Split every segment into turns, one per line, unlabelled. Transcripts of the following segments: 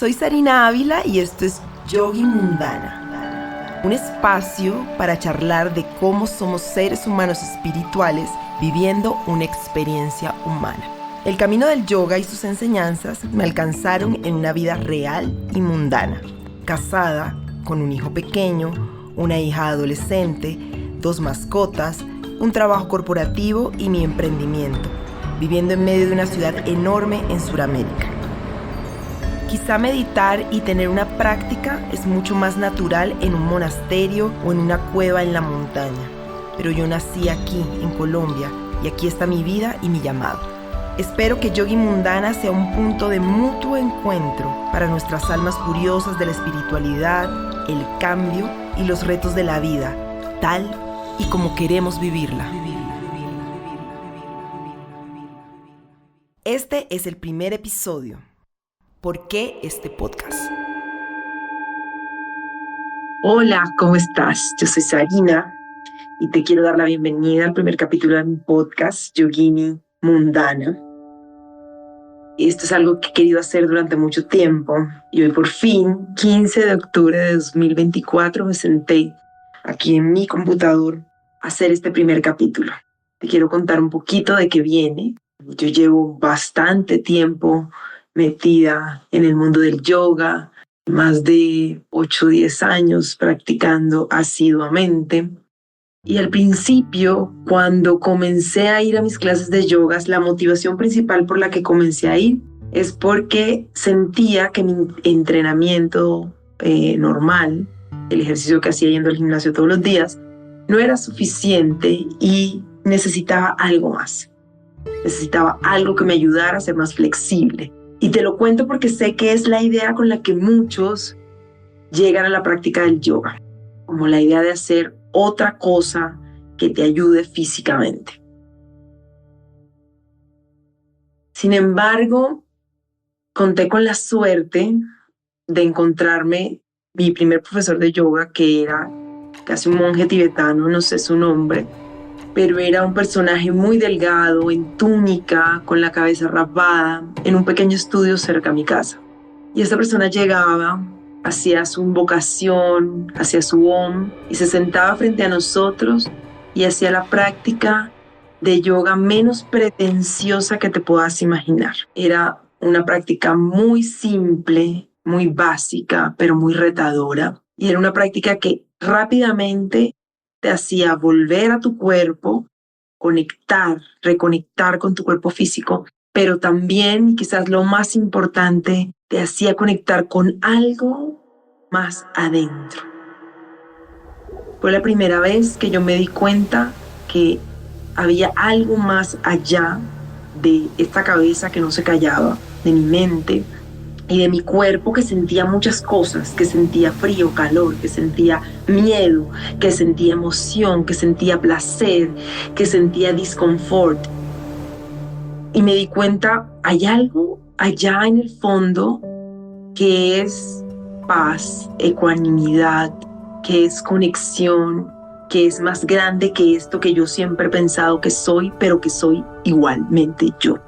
Soy Sarina Ávila y esto es Yogi Mundana, un espacio para charlar de cómo somos seres humanos espirituales viviendo una experiencia humana. El camino del yoga y sus enseñanzas me alcanzaron en una vida real y mundana, casada, con un hijo pequeño, una hija adolescente, 2 mascotas, un trabajo corporativo y mi emprendimiento, viviendo en medio de una ciudad enorme en Sudamérica. Quizá meditar y tener una práctica es mucho más natural en un monasterio o en una cueva en la montaña, pero yo nací aquí, en Colombia, y aquí está mi vida y mi llamado. Espero que Yogi Mundana sea un punto de mutuo encuentro para nuestras almas curiosas de la espiritualidad, el cambio y los retos de la vida, tal y como queremos vivirla. Este es el primer episodio. ¿Por qué este podcast?
Hola, ¿cómo estás? Yo soy Sarina y te quiero dar la bienvenida al primer capítulo de mi podcast, Yogini Mundana. Esto es algo que he querido hacer durante mucho tiempo y hoy por fin, 15 de octubre de 2024, me senté aquí en mi computador a hacer este primer capítulo. Te quiero contar un poquito de qué viene. Yo llevo bastante tiempo metida en el mundo del yoga, más de 8 o 10 años practicando asiduamente. Y al principio, cuando comencé a ir a mis clases de yogas, la motivación principal por la que comencé a ir es porque sentía que mi entrenamiento normal, el ejercicio que hacía yendo al gimnasio todos los días, no era suficiente y necesitaba algo más. Necesitaba algo que me ayudara a ser más flexible. Y te lo cuento porque sé que es la idea con la que muchos llegan a la práctica del yoga, como la idea de hacer otra cosa que te ayude físicamente. Sin embargo, conté con la suerte de encontrarme mi primer profesor de yoga, que era casi un monje tibetano, no sé su nombre, pero era un personaje muy delgado, en túnica, con la cabeza rapada, en un pequeño estudio cerca a mi casa. Y esta persona llegaba, hacía su invocación, hacía su Om, y se sentaba frente a nosotros y hacía la práctica de yoga menos pretenciosa que te puedas imaginar. Era una práctica muy simple, muy básica, pero muy retadora. Y era una práctica que rápidamente te hacía volver a tu cuerpo, conectar, reconectar con tu cuerpo físico, pero también, y quizás lo más importante, te hacía conectar con algo más adentro. Fue la primera vez que yo me di cuenta que había algo más allá de esta cabeza que no se callaba, de mi mente y de mi cuerpo, que sentía muchas cosas, que sentía frío, calor, que sentía miedo, que sentía emoción, que sentía placer, que sentía disconfort. Y me di cuenta, hay algo allá en el fondo que es paz, ecuanimidad, que es conexión, que es más grande que esto que yo siempre he pensado que soy, pero que soy igualmente yo.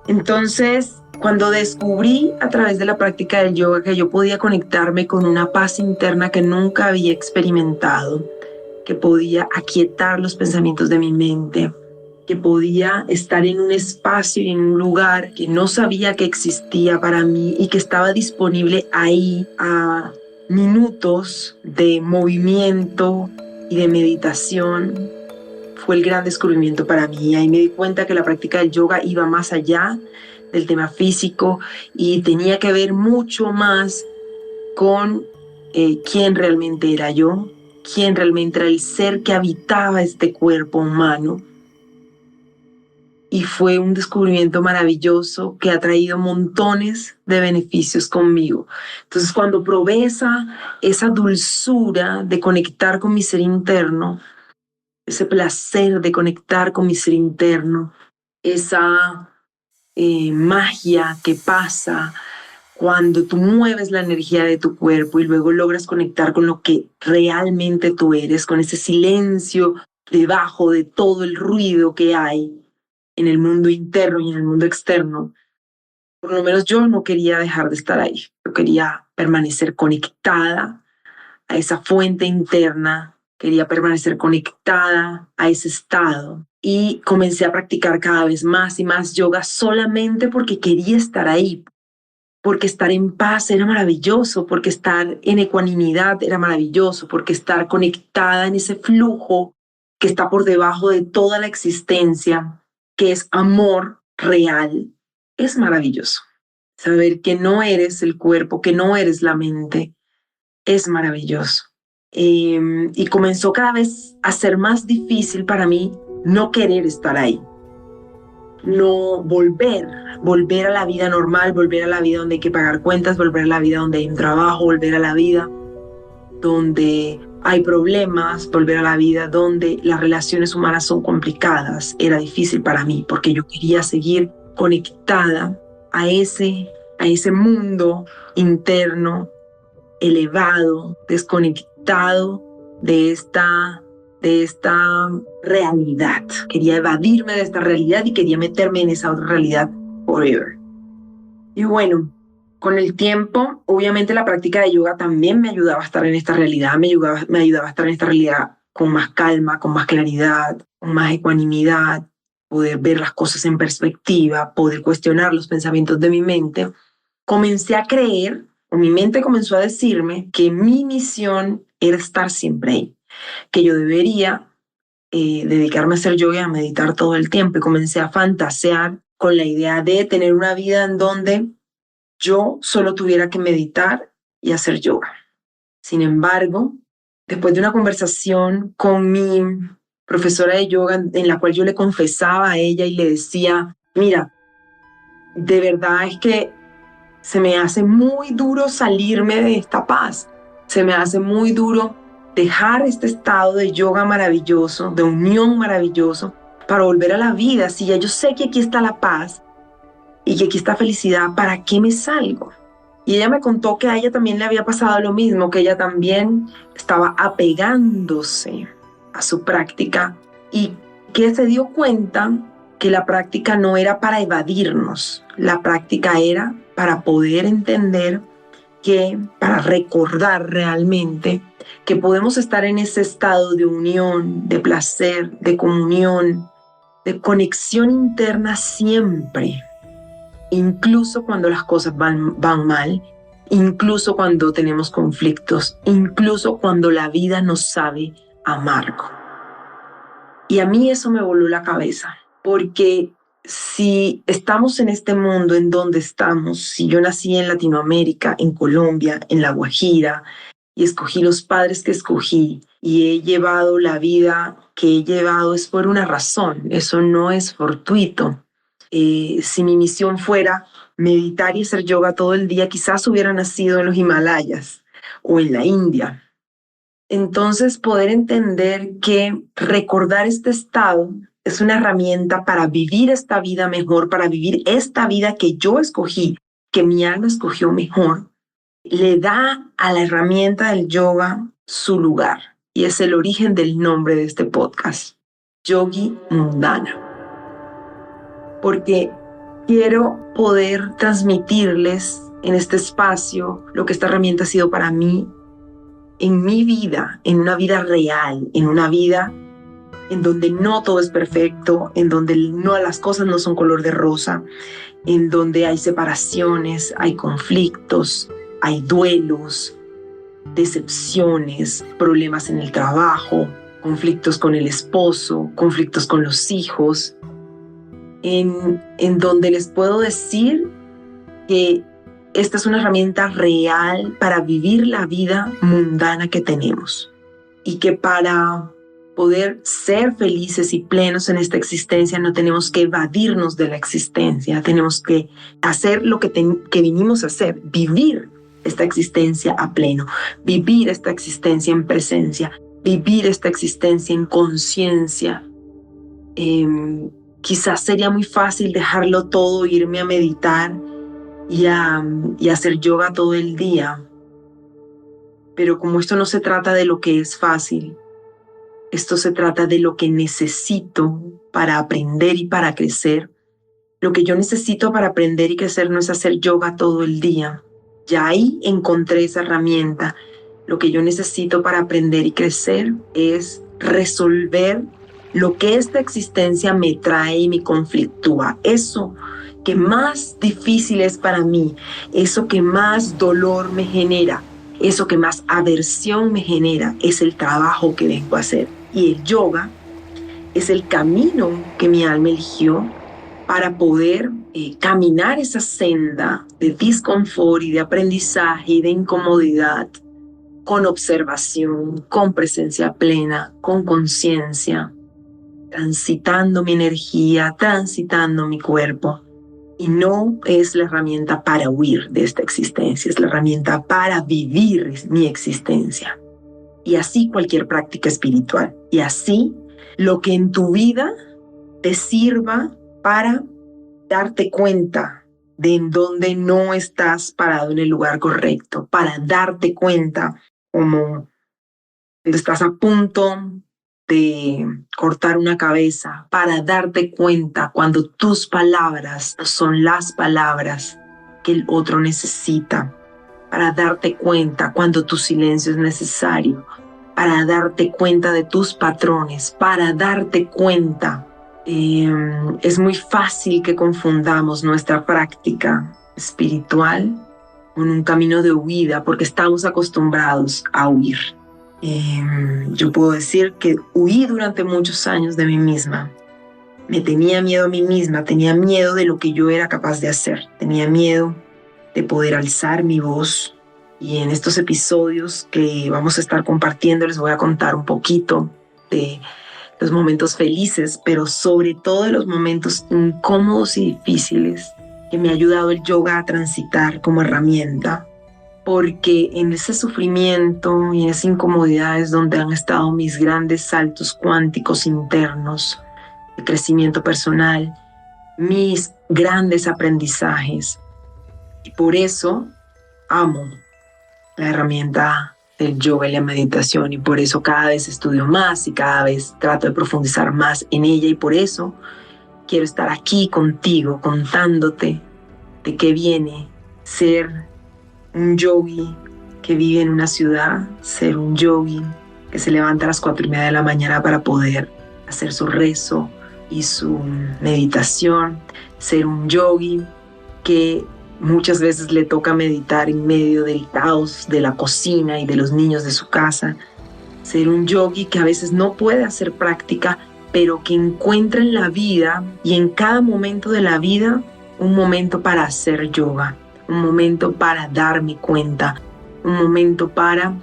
Entonces, cuando descubrí a través de la práctica del yoga que yo podía conectarme con una paz interna que nunca había experimentado, que podía aquietar los pensamientos de mi mente, que podía estar en un espacio y en un lugar que no sabía que existía para mí y que estaba disponible ahí a minutos de movimiento y de meditación, fue el gran descubrimiento para mí. Ahí me di cuenta que la práctica del yoga iba más allá del tema físico y tenía que ver mucho más con quién realmente era yo, quién realmente era el ser que habitaba este cuerpo humano. Y fue un descubrimiento maravilloso que ha traído montones de beneficios conmigo. Entonces, cuando probé esa dulzura de conectar con mi ser interno, ese placer de conectar con mi ser interno, esa magia que pasa cuando tú mueves la energía de tu cuerpo y luego logras conectar con lo que realmente tú eres, con ese silencio debajo de todo el ruido que hay en el mundo interno y en el mundo externo, por lo menos yo no quería dejar de estar ahí. Yo quería permanecer conectada a esa fuente interna, quería permanecer conectada a ese estado. Y comencé a practicar cada vez más y más yoga solamente porque quería estar ahí, porque estar en paz era maravilloso, porque estar en ecuanimidad era maravilloso, porque estar conectada en ese flujo que está por debajo de toda la existencia, que es amor real, es maravilloso. Saber que no eres el cuerpo, que no eres la mente, es maravilloso. Y comenzó cada vez a ser más difícil para mí no querer estar ahí. No volver a la vida normal, volver a la vida donde hay que pagar cuentas, volver a la vida donde hay un trabajo, volver a la vida donde hay problemas, volver a la vida donde las relaciones humanas son complicadas. Era difícil para mí porque yo quería seguir conectada a ese mundo interno, elevado, desconectado de esta realidad. Quería evadirme de esta realidad y quería meterme en esa otra realidad forever. Y bueno, con el tiempo, obviamente la práctica de yoga también me ayudaba a estar en esta realidad, me ayudaba a estar en esta realidad con más calma, con más claridad, con más ecuanimidad, poder ver las cosas en perspectiva, poder cuestionar los pensamientos de mi mente. Comencé a creer, o mi mente comenzó a decirme que mi misión era estar siempre ahí, que yo debería dedicarme a hacer yoga y a meditar todo el tiempo. Y comencé a fantasear con la idea de tener una vida en donde yo solo tuviera que meditar y hacer yoga. Sin embargo, después de una conversación con mi profesora de yoga en la cual yo le confesaba a ella y le decía, mira, de verdad es que se me hace muy duro salirme de esta paz. Se me hace muy duro dejar este estado de yoga maravilloso, de unión maravilloso, para volver a la vida. Si ya yo sé que aquí está la paz y que aquí está felicidad, ¿para qué me salgo? Y ella me contó que a ella también le había pasado lo mismo, que ella también estaba apegándose a su práctica y que se dio cuenta que la práctica no era para evadirnos, la práctica era para poder entender para recordar realmente que podemos estar en ese estado de unión, de placer, de comunión, de conexión interna siempre, incluso cuando las cosas van mal, incluso cuando tenemos conflictos, incluso cuando la vida nos sabe amargo. Y a mí eso me voló la cabeza, porque si estamos en este mundo en donde estamos, si yo nací en Latinoamérica, en Colombia, en La Guajira, y escogí los padres que escogí, y he llevado la vida que he llevado, es por una razón, eso no es fortuito. Si mi misión fuera meditar y hacer yoga todo el día, quizás hubiera nacido en los Himalayas o en la India. Entonces, poder entender que recordar este estado es una herramienta para vivir esta vida mejor, para vivir esta vida que yo escogí, que mi alma escogió mejor, le da a la herramienta del yoga su lugar. Y es el origen del nombre de este podcast, Yogi Mundana. Porque quiero poder transmitirles en este espacio lo que esta herramienta ha sido para mí en mi vida, en una vida real, en una vida en donde no todo es perfecto, en donde no las cosas no son color de rosa, en donde hay separaciones, hay conflictos, hay duelos, decepciones, problemas en el trabajo, conflictos con el esposo, conflictos con los hijos, en donde les puedo decir que esta es una herramienta real para vivir la vida mundana que tenemos y que para poder ser felices y plenos en esta existencia no tenemos que evadirnos de la existencia, tenemos que hacer lo que vinimos a hacer, vivir esta existencia a pleno, vivir esta existencia en presencia, vivir esta existencia en conciencia. Quizás sería muy fácil dejarlo todo, irme a meditar y hacer yoga todo el día. Pero como esto no se trata de lo que es fácil, esto se trata de lo que necesito para aprender y para crecer, Lo que yo necesito para aprender y crecer no es hacer yoga todo el día. Ya ahí encontré esa herramienta. Lo que yo necesito para aprender y crecer es resolver lo que esta existencia me trae y me conflictúa. Eso que más difícil es para mí, eso que más dolor me genera, eso que más aversión me genera, es el trabajo que vengo a hacer. Y el yoga es el camino que mi alma eligió para poder caminar esa senda de disconfort y de aprendizaje y de incomodidad, con observación, con presencia plena, con conciencia, transitando mi energía, transitando mi cuerpo. Y no es la herramienta para huir de esta existencia, es la herramienta para vivir mi existencia. Y así cualquier práctica espiritual. Y así lo que en tu vida te sirva para darte cuenta de en dónde no estás parado en el lugar correcto, para darte cuenta como cuando estás a punto de cortar una cabeza, para darte cuenta cuando tus palabras no son las palabras que el otro necesita, para darte cuenta cuando tu silencio es necesario, para darte cuenta de tus patrones, para darte cuenta. Es muy fácil que confundamos nuestra práctica espiritual con un camino de huida porque estamos acostumbrados a huir. Yo puedo decir que huí durante muchos años de mí misma. Me tenía miedo a mí misma, tenía miedo de lo que yo era capaz de hacer, tenía miedo de poder alzar mi voz. Y en estos episodios que vamos a estar compartiendo les voy a contar un poquito de los momentos felices, pero sobre todo de los momentos incómodos y difíciles que me ha ayudado el yoga a transitar como herramienta. Porque en ese sufrimiento y en esa incomodidad es donde han estado mis grandes saltos cuánticos internos, de crecimiento personal, mis grandes aprendizajes. Y por eso amo la herramienta del yoga y la meditación, y por eso cada vez estudio más y cada vez trato de profundizar más en ella, y por eso quiero estar aquí contigo contándote de qué viene ser un yogi que vive en una ciudad, ser un yogi que se levanta a las 4:30 de la mañana para poder hacer su rezo y su meditación, ser un yogi que muchas veces le toca meditar en medio del caos de la cocina y de los niños de su casa, ser un yogi que a veces no puede hacer práctica, pero que encuentra en la vida y en cada momento de la vida un momento para hacer yoga, un momento para darme cuenta, un momento para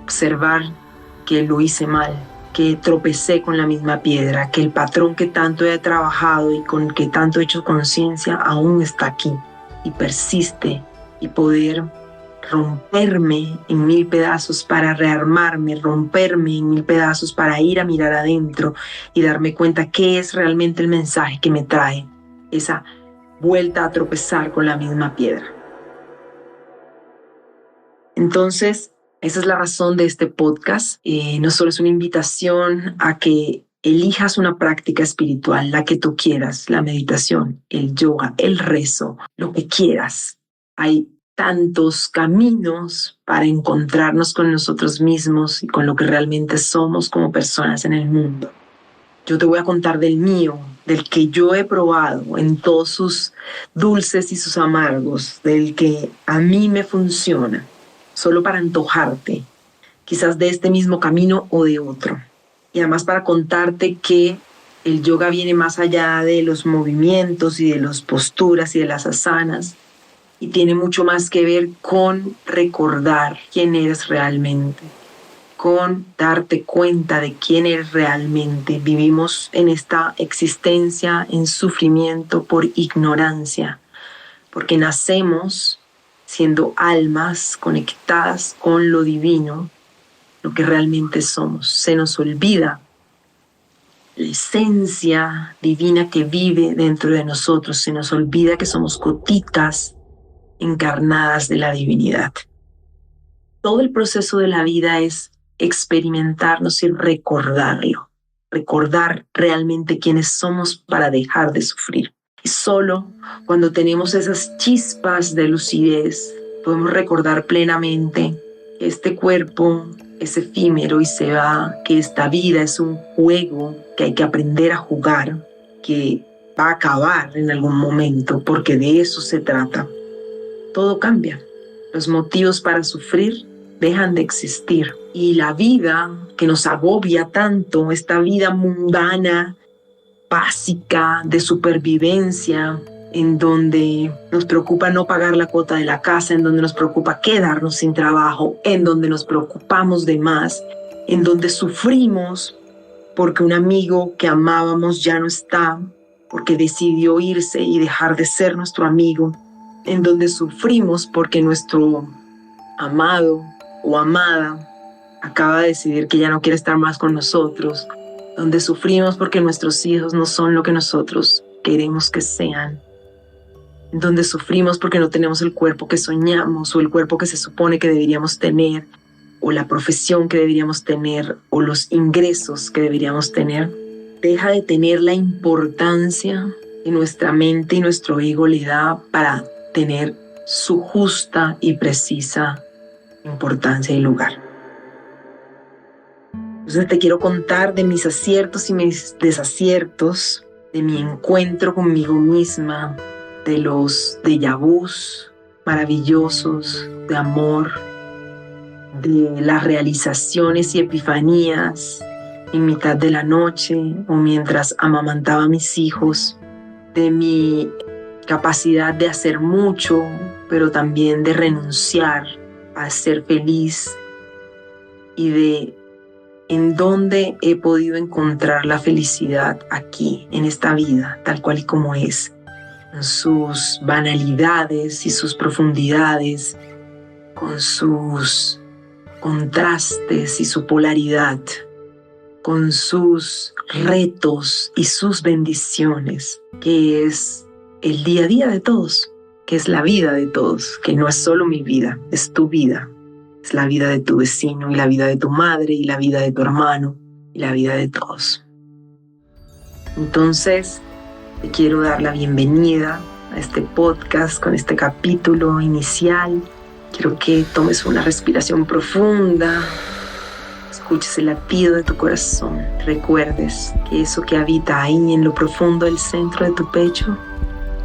observar que lo hice mal, que tropecé con la misma piedra, que el patrón que tanto he trabajado y con que tanto he hecho conciencia aún está aquí y persiste, y poder romperme en 1000 pedazos para rearmarme, romperme en 1000 pedazos para ir a mirar adentro y darme cuenta qué es realmente el mensaje que me trae esa vuelta a tropezar con la misma piedra. Entonces, esa es la razón de este podcast. No solo es una invitación a que elijas una práctica espiritual, la que tú quieras, la meditación, el yoga, el rezo, lo que quieras. Hay tantos caminos para encontrarnos con nosotros mismos y con lo que realmente somos como personas en el mundo. Yo te voy a contar del mío, del que yo he probado en todos sus dulces y sus amargos, del que a mí me funciona, solo para antojarte, quizás de este mismo camino o de otro. Y además para contarte que el yoga viene más allá de los movimientos y de las posturas y de las asanas, y tiene mucho más que ver con recordar quién eres realmente, con darte cuenta de quién eres realmente. Vivimos en esta existencia en sufrimiento por ignorancia, porque nacemos siendo almas conectadas con lo divino, lo que realmente somos. Se nos olvida la esencia divina que vive dentro de nosotros, se nos olvida que somos gotitas encarnadas de la divinidad. Todo el proceso de la vida es experimentarnos y recordarlo, recordar realmente quiénes somos para dejar de sufrir. Y solo cuando tenemos esas chispas de lucidez, podemos recordar plenamente que este cuerpo es efímero y se va, que esta vida es un juego que hay que aprender a jugar, que va a acabar en algún momento, porque de eso se trata. Todo cambia. Los motivos para sufrir dejan de existir. Y la vida que nos agobia tanto, esta vida mundana, básica, de supervivencia, en donde nos preocupa no pagar la cuota de la casa, en donde nos preocupa quedarnos sin trabajo, en donde nos preocupamos de más, en donde sufrimos porque un amigo que amábamos ya no está, porque decidió irse y dejar de ser nuestro amigo, en donde sufrimos porque nuestro amado o amada acaba de decidir que ya no quiere estar más con nosotros, donde sufrimos porque nuestros hijos no son lo que nosotros queremos que sean, donde sufrimos porque no tenemos el cuerpo que soñamos o el cuerpo que se supone que deberíamos tener, o la profesión que deberíamos tener, o los ingresos que deberíamos tener, deja de tener la importancia que nuestra mente y nuestro ego le da para tener su justa y precisa importancia y lugar. Entonces te quiero contar de mis aciertos y mis desaciertos, de mi encuentro conmigo misma, de los déjà vus maravillosos de amor, de las realizaciones y epifanías en mitad de la noche o mientras amamantaba a mis hijos, de mi capacidad de hacer mucho, pero también de renunciar a ser feliz, y de en dónde he podido encontrar la felicidad aquí, en esta vida, tal cual y como es, con sus banalidades y sus profundidades, con sus contrastes y su polaridad, con sus retos y sus bendiciones, que es el día a día de todos, que es la vida de todos, que no es solo mi vida, es tu vida. Es la vida de tu vecino y la vida de tu madre y la vida de tu hermano y la vida de todos. Entonces, te quiero dar la bienvenida a este podcast con este capítulo inicial. Quiero que tomes una respiración profunda, escuches el latido de tu corazón, recuerdes que eso que habita ahí en lo profundo del centro de tu pecho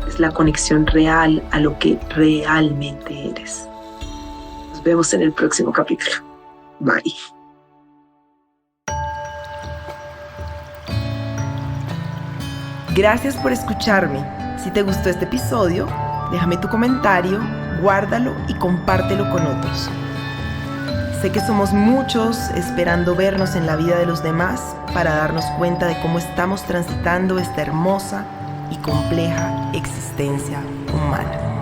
es la conexión real a lo que realmente eres. Nos vemos en el próximo capítulo. Bye.
Gracias por escucharme. Si te gustó este episodio, déjame tu comentario, guárdalo y compártelo con otros. Sé que somos muchos esperando vernos en la vida de los demás para darnos cuenta de cómo estamos transitando esta hermosa y compleja existencia humana.